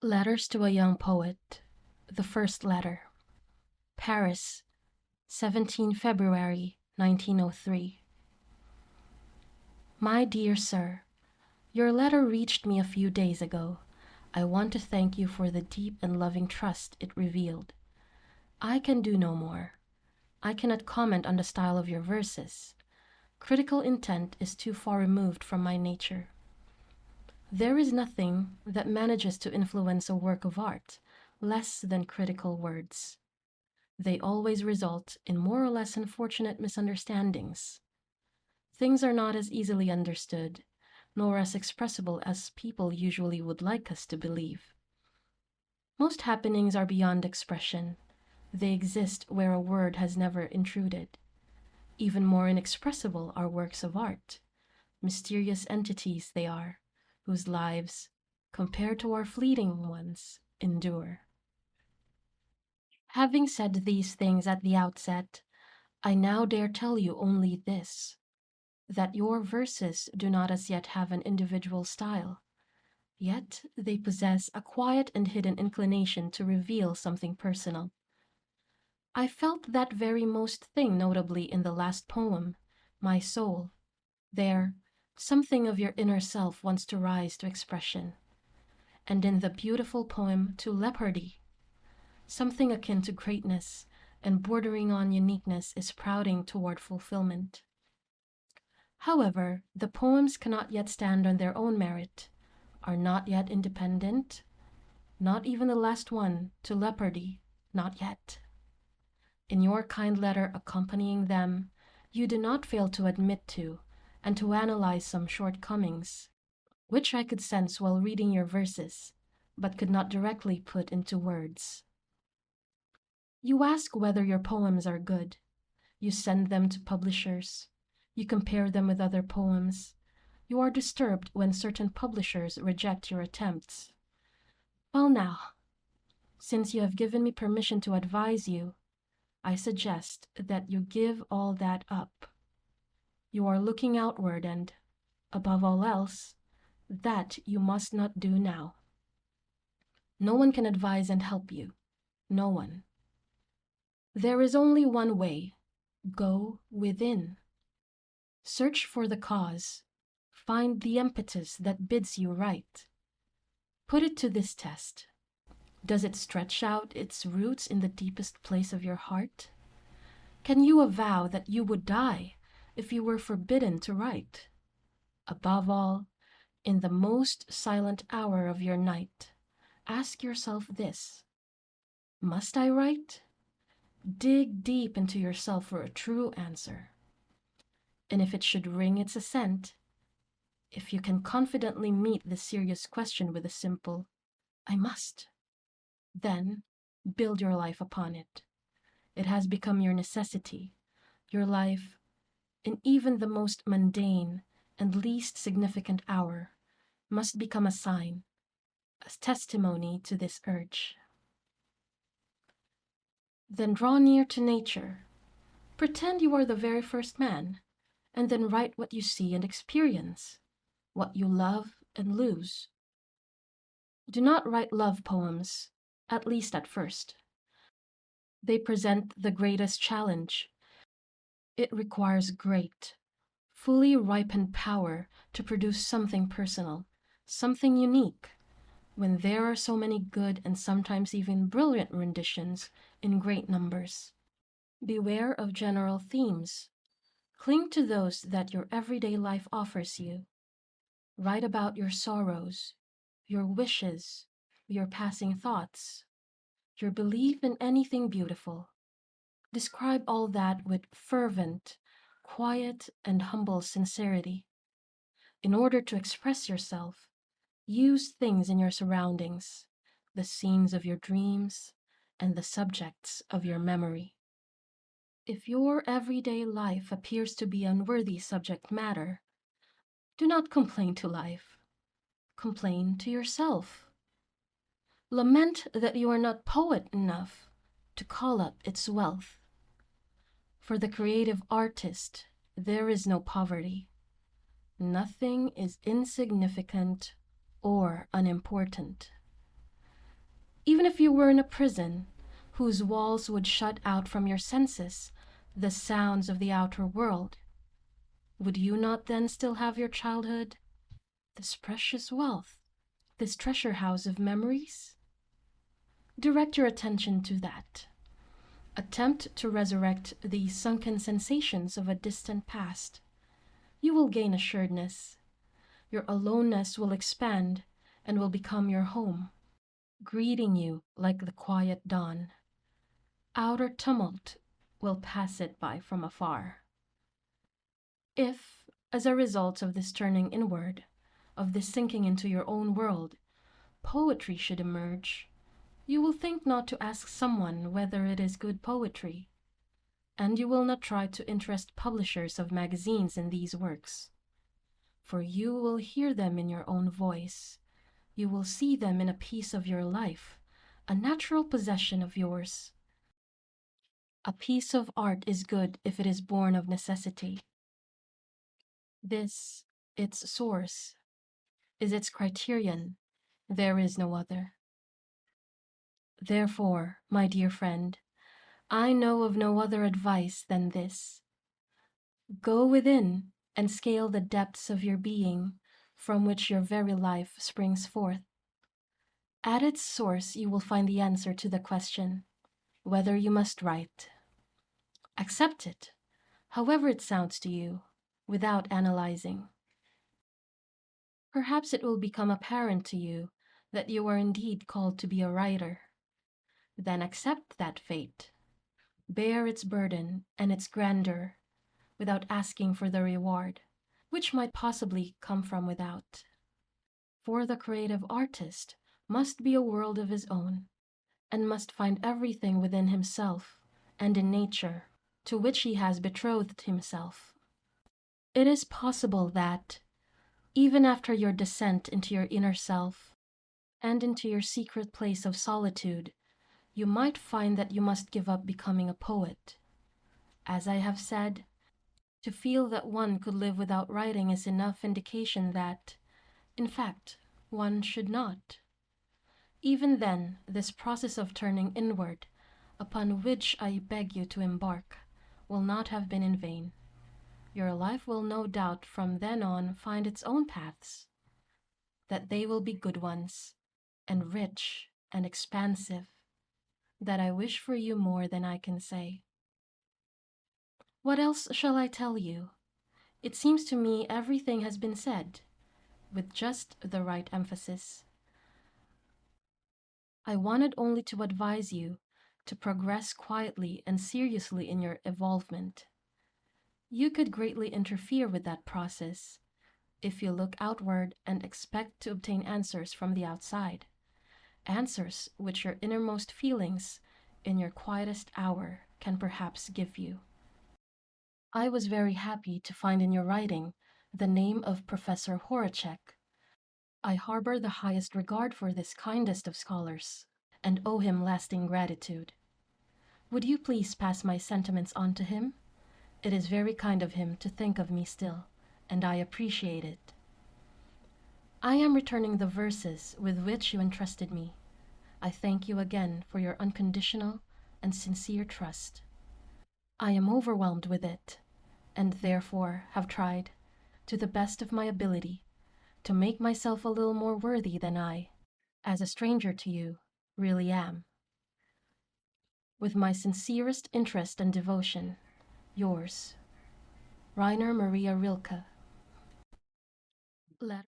Letters to a Young Poet. The First Letter. Paris, 17 February 1903. My dear Sir, your letter reached me a few days ago. I want to thank you for the deep and loving trust it revealed. I can do no more. I cannot comment on the style of your verses. Critical intent is too far removed from my nature. There is nothing that manages to influence a work of art less than critical words. They always result in more or less unfortunate misunderstandings. Things are not as easily understood, nor as expressible as people usually would like us to believe. Most happenings are beyond expression. They exist where a word has never intruded. Even more inexpressible are works of art. Mysterious entities they are, whose lives, compared to our fleeting ones, endure. Having said these things at the outset, I now dare tell you only this, that your verses do not as yet have an individual style, yet they possess a quiet and hidden inclination to reveal something personal. I felt that very most thing notably in the last poem, My Soul. There, something of your inner self wants to rise to expression. And in the beautiful poem To Leopardy, something akin to greatness and bordering on uniqueness is sprouting toward fulfillment. However, the poems cannot yet stand on their own merit, are not yet independent, not even the last one, To Leopardy, not yet. In your kind letter accompanying them, you do not fail to admit to and to analyze some shortcomings, which I could sense while reading your verses, but could not directly put into words. You ask whether your poems are good. You send them to publishers. You compare them with other poems. You are disturbed when certain publishers reject your attempts. Well now, since you have given me permission to advise you, I suggest that you give all that up. You are looking outward and, above all else, that you must not do now. No one can advise and help you. No one. There is only one way. Go within. Search for the cause. Find the impetus that bids you write. Put it to this test. Does it stretch out its roots in the deepest place of your heart? Can you avow that you would die if you were forbidden to write? Above all, in the most silent hour of your night, ask yourself this: must I write? Dig deep into yourself for a true answer. And if it should ring its assent, if you can confidently meet this serious question with a simple, I must, then build your life upon it. It has become your necessity. Your life, in even the most mundane and least significant hour, must become a sign, a testimony to this urge. Then draw near to nature. Pretend you are the very first man, and then write what you see and experience, what you love and lose. Do not write love poems, at least at first. They present the greatest challenge. It requires great, fully ripened power to produce something personal, something unique, when there are so many good and sometimes even brilliant renditions in great numbers. Beware of general themes. Cling to those that your everyday life offers you. Write about your sorrows, your wishes, your passing thoughts, your belief in anything beautiful. Describe all that with fervent, quiet, and humble sincerity. In order to express yourself, use things in your surroundings, the scenes of your dreams, and the subjects of your memory. If your everyday life appears to be unworthy subject matter, do not complain to life. Complain to yourself. Lament that you are not poet enough to call up its wealth. For the creative artist, there is no poverty. Nothing is insignificant or unimportant. Even if you were in a prison whose walls would shut out from your senses the sounds of the outer world, would you not then still have your childhood, this precious wealth, this treasure house of memories? Direct your attention to that. Attempt to resurrect the sunken sensations of a distant past. You will gain assuredness. Your aloneness will expand and will become your home, greeting you like the quiet dawn. Outer tumult will pass it by from afar. If, as a result of this turning inward, of this sinking into your own world, poetry should emerge, you will think not to ask someone whether it is good poetry, and you will not try to interest publishers of magazines in these works, for you will hear them in your own voice. You will see them in a piece of your life, a natural possession of yours. A piece of art is good if it is born of necessity. This, its source, is its criterion. There is no other. Therefore, my dear friend, I know of no other advice than this. Go within and scale the depths of your being, from which your very life springs forth. At its source you will find the answer to the question, whether you must write. Accept it, however it sounds to you, without analyzing. Perhaps it will become apparent to you that you are indeed called to be a writer. Then accept that fate. Bear its burden and its grandeur without asking for the reward, which might possibly come from without. For the creative artist must be a world of his own, and must find everything within himself and in nature to which he has betrothed himself. It is possible that, even after your descent into your inner self and into your secret place of solitude, you might find that you must give up becoming a poet. As I have said, to feel that one could live without writing is enough indication that, in fact, one should not. Even then, this process of turning inward, upon which I beg you to embark, will not have been in vain. Your life will no doubt from then on find its own paths, that they will be good ones, and rich and expansive, that I wish for you more than I can say. What else shall I tell you? It seems to me everything has been said, with just the right emphasis. I wanted only to advise you to progress quietly and seriously in your evolvement. You could greatly interfere with that process if you look outward and expect to obtain answers from the outside, answers which your innermost feelings in your quietest hour can perhaps give you. I was very happy to find in your writing the name of Professor Horacek. I harbor the highest regard for this kindest of scholars, and owe him lasting gratitude. Would you please pass my sentiments on to him? It is very kind of him to think of me still, and I appreciate it. I am returning the verses with which you entrusted me. I thank you again for your unconditional and sincere trust. I am overwhelmed with it, and therefore have tried, to the best of my ability, to make myself a little more worthy than I, as a stranger to you, really am. With my sincerest interest and devotion, yours, Rainer Maria Rilke. Letter